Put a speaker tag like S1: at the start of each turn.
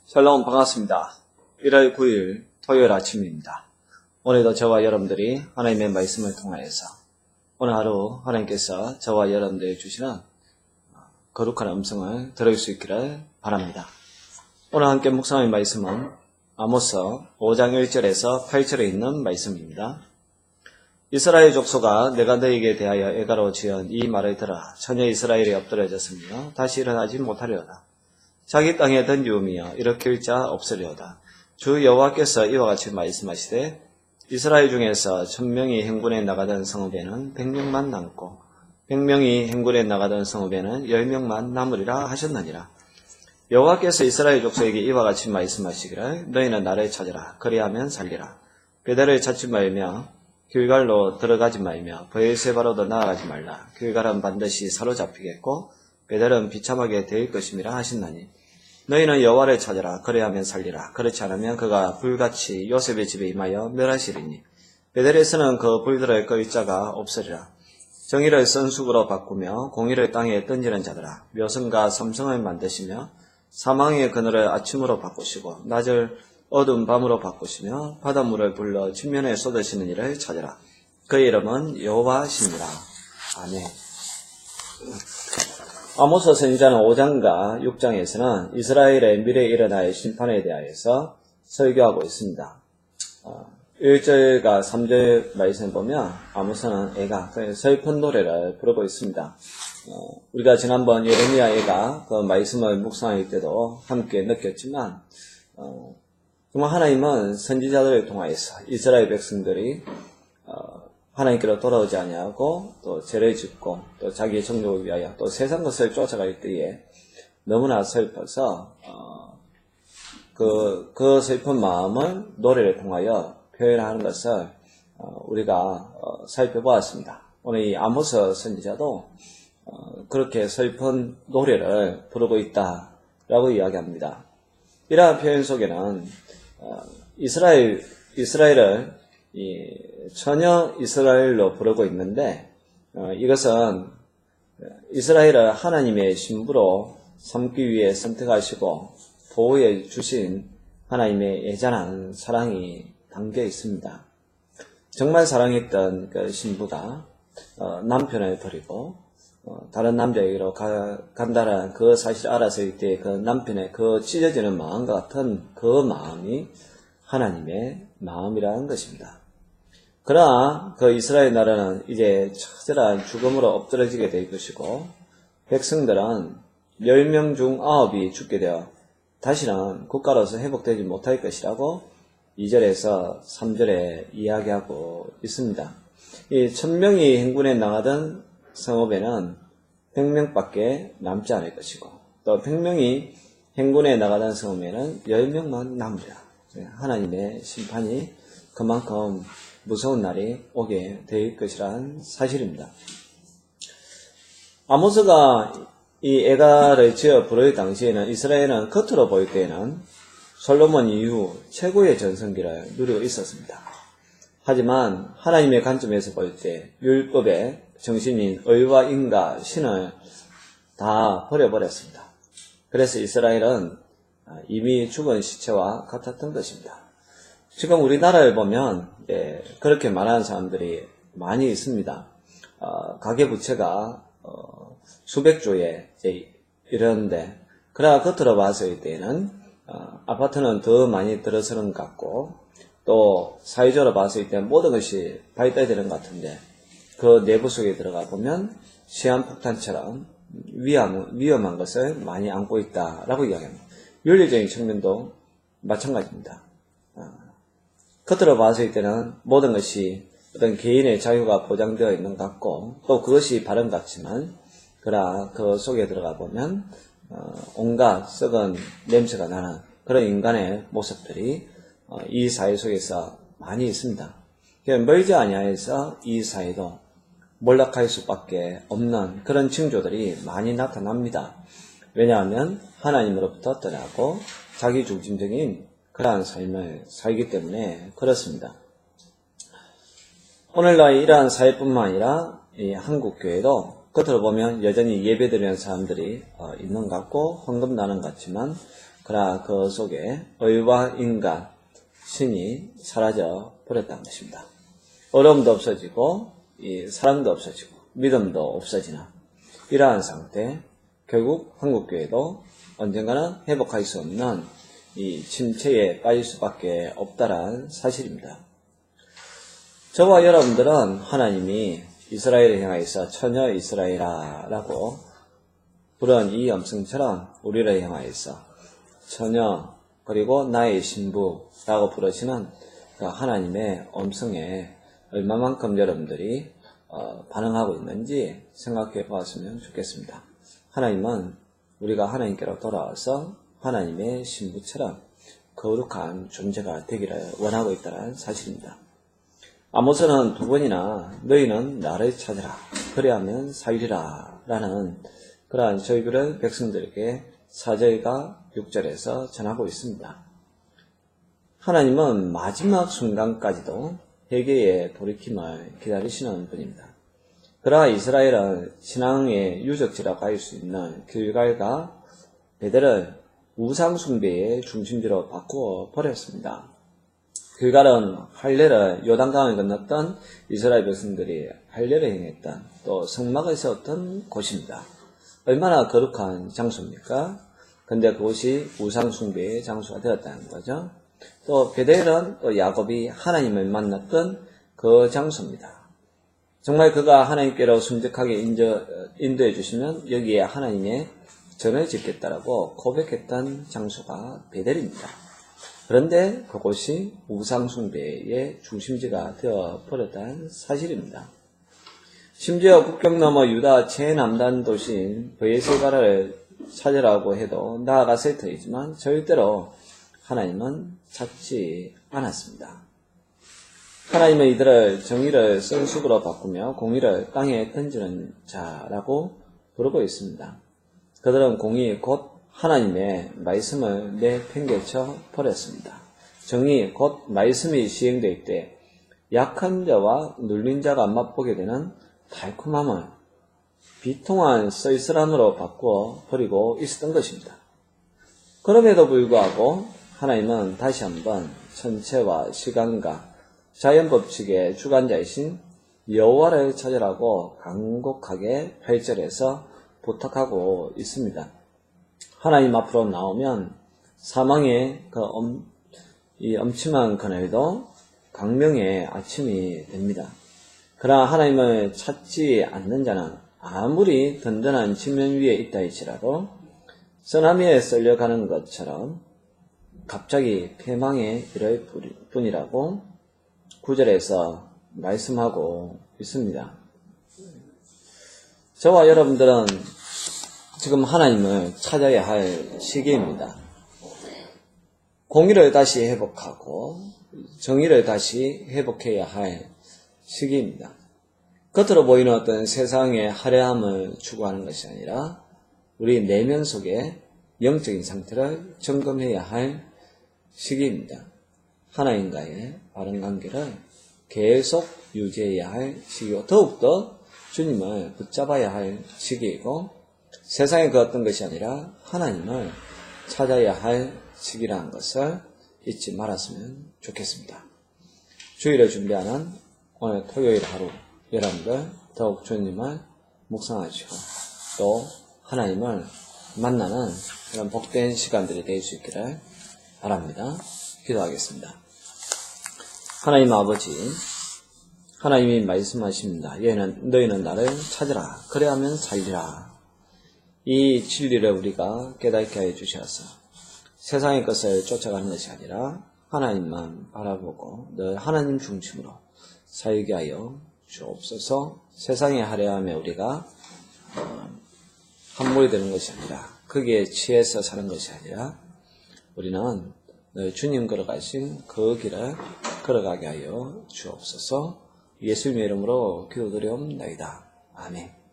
S1: 샬롬 반갑습니다. 1월 9일 토요일 아침입니다. 오늘도 저와 여러분들이 하나님의 말씀을 통하여서 오늘 하루 하나님께서 저와 여러분들에게 주시는 거룩한 음성을 들을 수 있기를 바랍니다. 오늘 함께 묵상할 말씀은 아모스 5장 1절에서 8절에 있는 말씀입니다. 이스라엘 족속아, 내가 너에게 대하여 애가로 지은 이 말을 들어라. 전혀 이스라엘이 엎드려졌으며 다시 일어나지 못하려다. 자기 땅에 던지우며 일으킬 자 없으려다. 주 여호와께서 이와 같이 말씀하시되 이스라엘 중에서 1000명이 행군에 나가던 성읍에는 100명만 남고 100명이 행군에 나가던 성읍에는 10명만 남으리라 하셨느니라. 여호와께서 이스라엘 족속에게 이와 같이 말씀하시기를 너희는 나를 찾으라. 그리하면 살리라. 베델을 찾지 말며 길갈로 들어가지 말며 브엘세바로도 나아가지 말라. 길갈은 반드시 사로잡히겠고 베델은 비참하게 될 것임이라 하신다니. 너희는 여호와를 찾으라. 그래야하면 살리라. 그렇지 않으면 그가 불같이 요셉의 집에 임하여 멸하시리니 베델에서는 그 불들을 끌 자가 없으리라. 정의를 선숙으로 바꾸며 공의를 땅에 던지는 자들아, 묘성과 삼성을 만드시며 사망의 그늘을 아침으로 바꾸시고 낮을 어두운 밤으로 바꾸시며 바닷물을 불러 진면에 쏟으시는 이를 찾으라. 그의 이름은 여호와시니라. 아멘. 아모스 선지자는 5장과 6장에서는 이스라엘의 미래에 일어날 심판에 대하여서 설교하고 있습니다. 1절과 3절 말씀을 보면 아모스는 애가 슬픈 노래를 부르고 있습니다. 우리가 지난번 예레미야 애가 그 말씀을 묵상할 때도 함께 느꼈지만 정말 하나님은 선지자들을 통하여서 이스라엘 백성들이 하나님께로 돌아오지 아니하고 또 죄를 짓고 또 자기의 정욕을 위하여 또 세상 것을 쫓아갈 때에 너무나 슬퍼서 그 슬픈 마음을 노래를 통하여 표현하는 것을 우리가 살펴보았습니다. 오늘 이 아모스 선지자도 그렇게 슬픈 노래를 부르고 있다라고 이야기합니다. 이러한 표현 속에는 이스라엘을 전혀 이스라엘로 부르고 있는데 이것은 이스라엘을 하나님의 신부로 삼기 위해 선택하시고 보호해 주신 하나님의 애잔한 사랑이 담겨 있습니다. 정말 사랑했던 그 신부가 남편을 버리고 다른 남자에게로 간다는 그 사실을 알았을 때 그 남편의 그 찢어지는 마음과 같은 그 마음이 하나님의 마음이라는 것입니다. 그러나 그 이스라엘 나라는 이제 처절한 죽음으로 엎드러지게 될 것이고 백성들은 10명 중 9이 죽게 되어 다시는 국가로서 회복되지 못할 것이라고 2절에서 3절에 이야기하고 있습니다. 이 1000명이 행군에 나가던 성읍에는 100명밖에 남지 않을 것이고 또 100명이 행군에 나가던 성읍에는 10명만 남으리라. 하나님의 심판이 그만큼 무서운 날이 오게 될 것이라는 사실입니다. 아모스가 이 애가를 지어 부를 당시에는 이스라엘은 겉으로 보일 때에는 솔로몬 이후 최고의 전성기를 누리고 있었습니다. 하지만 하나님의 관점에서 볼 때 율법의 정신인 의와 인과 신을 다 버려버렸습니다. 그래서 이스라엘은 이미 죽은 시체와 같았던 것입니다. 지금 우리나라를 보면 그렇게 말하는 사람들이 많이 있습니다. 가계부채가 수백조에 이르는데 그러나 겉으로 봤을 때는 아파트는 더 많이 들어서는 것 같고 또 사회적으로 봤을 때 모든 것이 발달되는 것 같은데 그 내부 속에 들어가 보면 시한폭탄처럼 위험한 것을 많이 안고 있다라고 이야기합니다. 윤리적인 측면도 마찬가지입니다. 겉으로 봤을 때는 모든 것이 어떤 개인의 자유가 보장되어 있는 것 같고 또 그것이 바른 것 같지만 그러나 그 속에 들어가 보면 온갖 썩은 냄새가 나는 그런 인간의 모습들이 이 사회 속에서 많이 있습니다. 멀지 아니하여서 이 사회도 몰락할 수밖에 없는 그런 징조들이 많이 나타납니다. 왜냐하면 하나님으로부터 떠나고 자기 중심적인 그러한 삶을 살기 때문에 그렇습니다. 오늘날 이러한 사회뿐만 아니라 이 한국교회도 겉으로 보면 여전히 예배드리는 사람들이 있는 것 같고 헌금 나는 것 같지만 그러나 그 속에 의와 인간, 신이 사라져 버렸다는 것입니다. 어려움도 없어지고 이 사랑도 없어지고 믿음도 없어지는 이러한 상태, 결국 한국교회도 언젠가는 회복할 수 없는 이 침체에 빠질 수밖에 없다는 사실입니다. 저와 여러분들은 하나님이 이스라엘을 향하여서 처녀 이스라엘아라고 부른 이 음성처럼 우리를 향하여서 처녀 그리고 나의 신부라고 부르시는 그 하나님의 음성에 얼마만큼 여러분들이 반응하고 있는지 생각해 보았으면 좋겠습니다. 하나님은 우리가 하나님께로 돌아와서 하나님의 신부처럼 거룩한 존재가 되기를 원하고 있다는 사실입니다. 아모스는 두 번이나 너희는 나를 찾으라 그리하면 살리라 라는 그러한 저희들의 백성들에게 4절과 6절에서 전하고 있습니다. 하나님은 마지막 순간까지도 회개의 돌이킴을 기다리시는 분입니다. 그러나 이스라엘은 신앙의 유적지라고 할 수 있는 길갈과 베델을 우상숭배의 중심지로 바꾸어 버렸습니다. 길갈은 할례를 요단강을 건넜던 이스라엘 백성들이 할례를 행했던 또 성막을 세웠던 곳입니다. 얼마나 거룩한 장소입니까? 근데 그곳이 우상숭배의 장소가 되었다는 거죠. 또 베델은 또 야곱이 하나님을 만났던 그 장소입니다. 정말 그가 하나님께로 순직하게 인도해 주시면 여기에 하나님의 전을 짓겠다라고 고백했던 장소가 베델입니다. 그런데 그곳이 우상숭배의 중심지가 되어 버렸다는 사실입니다. 심지어 국경 너머 유다 최남단 도시인 브에셀바를 찾으라고 해도 나아갔을 터이지만 절대로 하나님은 찾지 않았습니다. 하나님은 이들을 정의를 선숙으로 바꾸며 공의를 땅에 던지는 자라고 부르고 있습니다. 그들은 공의 곧 하나님의 말씀을 내팽개쳐 버렸습니다. 정의 곧 말씀이 시행될 때 약한 자와 눌린 자가 맛보게 되는 달콤함을 비통한 쓸쓸함으로 바꾸어 버리고 있었던 것입니다. 그럼에도 불구하고 하나님은 다시 한번 천체와 시간과 자연법칙의 주관자이신 여호와를 찾으라고 간곡하게 8절에서 부탁하고 있습니다. 하나님 앞으로 나오면 사망의 이 엄침한 그날도 광명의 아침이 됩니다. 그러나 하나님을 찾지 않는 자는 아무리 든든한 지면 위에 있다 할지라도 쓰나미에 쓸려가는 것처럼 갑자기 패망에 이를 뿐이라고 9절에서 말씀하고 있습니다. 저와 여러분들은 지금 하나님을 찾아야 할 시기입니다. 공의를 다시 회복하고 정의를 다시 회복해야 할 시기입니다. 겉으로 보이는 어떤 세상의 화려함을 추구하는 것이 아니라 우리 내면 속에 영적인 상태를 점검해야 할 시기입니다. 하나님과의 바른 관계를 계속 유지해야 할 시기고 더욱더 주님을 붙잡아야 할 시기이고 세상의 그 어떤 것이 아니라 하나님을 찾아야 할 시기라는 것을 잊지 말았으면 좋겠습니다. 주일을 준비하는 오늘 토요일 하루 여러분들 더욱 주님을 묵상하시고 또 하나님을 만나는 그런 복된 시간들이 될 수 있기를 바랍니다. 기도하겠습니다. 하나님 아버지, 하나님이 말씀하십니다. 너희는 나를 찾으라. 그래야면 살리라. 이 진리를 우리가 깨닫게 해 주셔서 세상의 것을 쫓아가는 것이 아니라 하나님만 바라보고 늘 하나님 중심으로 살게 하여 주옵소서. 세상의 화려함에 우리가 함몰이 되는 것이 아니라 거기에 취해서 사는 것이 아니라 우리는 늘 주님 걸어가신 그 길을 걸어가게 하여 주옵소서. 예수님의 이름으로 기도드리옵나이다. 아멘.